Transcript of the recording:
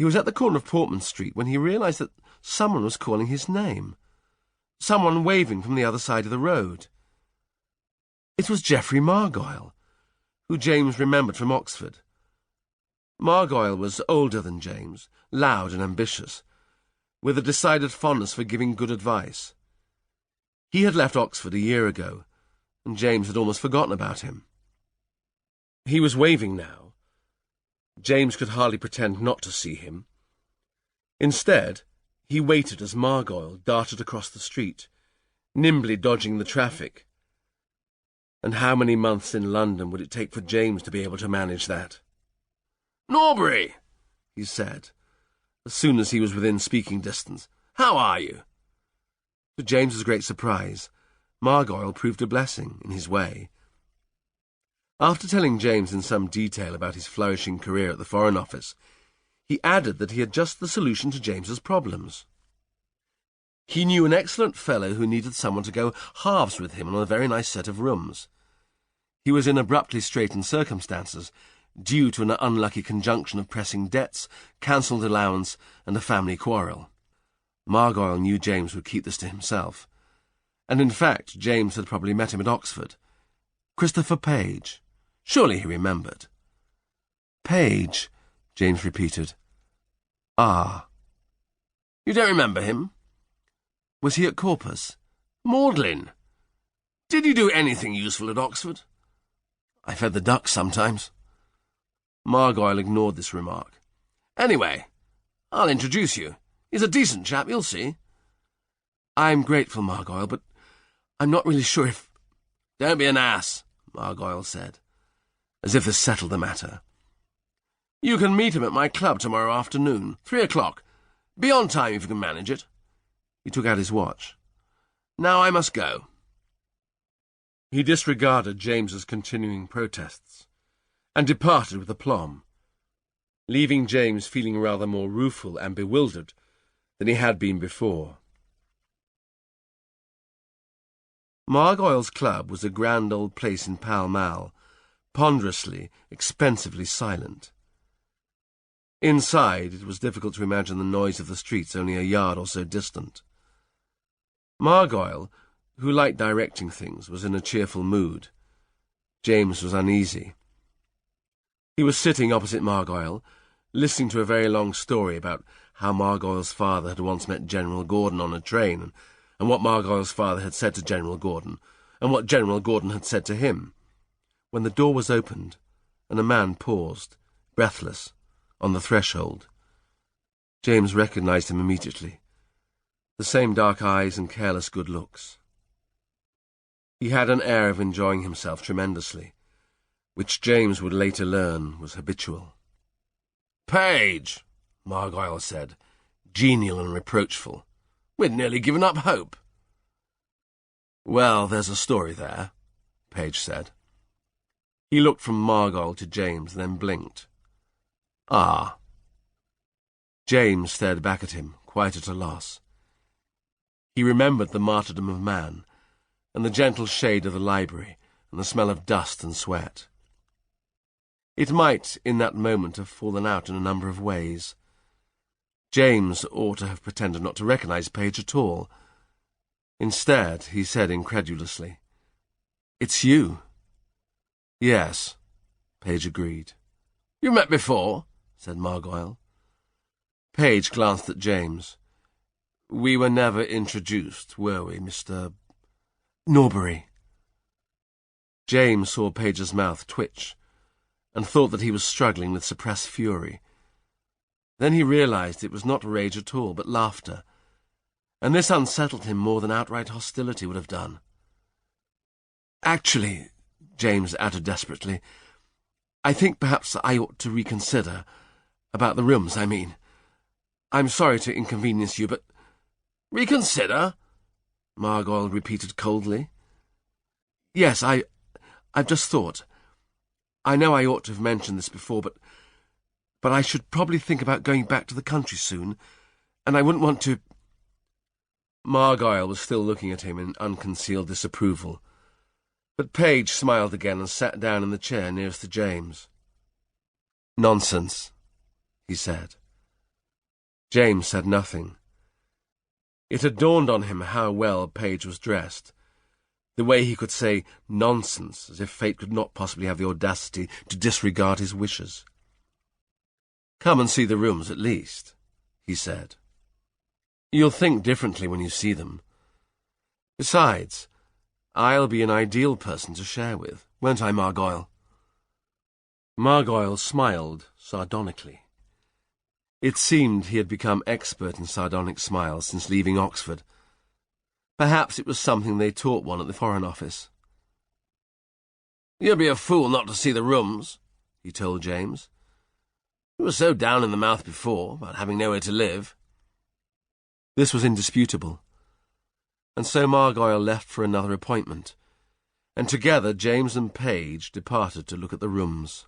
He was at the corner of Portman Street when he realised that someone was calling his name. Someone waving from the other side of the road. It was Geoffrey Margoyle, who James remembered from Oxford. Margoyle was older than James, loud and ambitious, with a decided fondness for giving good advice. He had left Oxford a year ago, and James had almost forgotten about him. He was waving now. James could hardly pretend not to see him. Instead, he waited as Margoyle darted across the street, nimbly dodging the traffic. And how many months in London would it take for James to be able to manage that? "Norbury," he said, as soon as he was within speaking distance. "How are you?" To James's great surprise, Margoyle proved a blessing, in his way. After telling James in some detail about his flourishing career at the Foreign Office, he added that he had just the solution to James's problems. He knew an excellent fellow who needed someone to go halves with him on a very nice set of rooms. He was in abruptly straitened circumstances, due to an unlucky conjunction of pressing debts, cancelled allowance, and a family quarrel. Margoyle knew James would keep this to himself, and in fact James had probably met him at Oxford. Christopher Page. Surely he remembered. "Page," James repeated. "Ah. You don't remember him? Was he at Corpus?" "Magdalen. Did you do anything useful at Oxford?" "I fed the ducks sometimes." Margoyle ignored this remark. "Anyway, I'll introduce you. He's a decent chap, you'll see." "I'm grateful, Margoyle, but I'm not really sure if—" "Don't be an ass," Margoyle said, as if this settled the matter. "You can meet him at my club tomorrow afternoon, 3 o'clock. Be on time if you can manage it." He took out his watch. "Now I must go." He disregarded James's continuing protests, and departed with aplomb, leaving James feeling rather more rueful and bewildered than he had been before. Margoyle's club was a grand old place in Pall Mall, ponderously, expensively silent. Inside, it was difficult to imagine the noise of the streets only a yard or so distant. Margoyle, who liked directing things, was in a cheerful mood. James was uneasy. He was sitting opposite Margoyle, listening to a very long story about how Margoyle's father had once met General Gordon on a train, and what Margoyle's father had said to General Gordon, and what General Gordon had said to him, when the door was opened, and a man paused, breathless, on the threshold. James recognized him immediately. The same dark eyes and careless good looks. He had an air of enjoying himself tremendously, which James would later learn was habitual. "Page," Margoyle said, genial and reproachful. "We'd nearly given up hope." "Well, there's a story there," Page said. He looked from Margoyle to James, then blinked. "Ah." James stared back at him, quite at a loss. He remembered the martyrdom of man, and the gentle shade of the library, and the smell of dust and sweat. It might, in that moment, have fallen out in a number of ways. James ought to have pretended not to recognize Page at all. Instead, he said incredulously, "It's you." "Yes," Page agreed. "You've met before?" said Margoyle. Page glanced at James. "We were never introduced, were we, Mr. Norbury?" James saw Page's mouth twitch, and thought that he was struggling with suppressed fury. Then he realized it was not rage at all, but laughter, and this unsettled him more than outright hostility would have done. "Actually," James added desperately, "I think perhaps I ought to reconsider. About the rooms, I mean. I'm sorry to inconvenience you, but—" "Reconsider?" Margoyle repeated coldly. "Yes, I've just thought. I know I ought to have mentioned this before, but I should probably think about going back to the country soon, and I wouldn't want to—" Margoyle was still looking at him in unconcealed disapproval, but Page smiled again and sat down in the chair nearest to James. "Nonsense," he said. James said nothing. It had dawned on him how well Page was dressed, the way he could say nonsense as if fate could not possibly have the audacity to disregard his wishes. "Come and see the rooms at least," he said. "You'll think differently when you see them. Besides, I'll be an ideal person to share with, won't I, Margoyle?" Margoyle smiled sardonically. It seemed he had become expert in sardonic smiles since leaving Oxford. Perhaps it was something they taught one at the Foreign Office. "You'd be a fool not to see the rooms," he told James. "You were so down in the mouth before, about having nowhere to live." This was indisputable, and so Margoyle left for another appointment, and together James and Page departed to look at the rooms.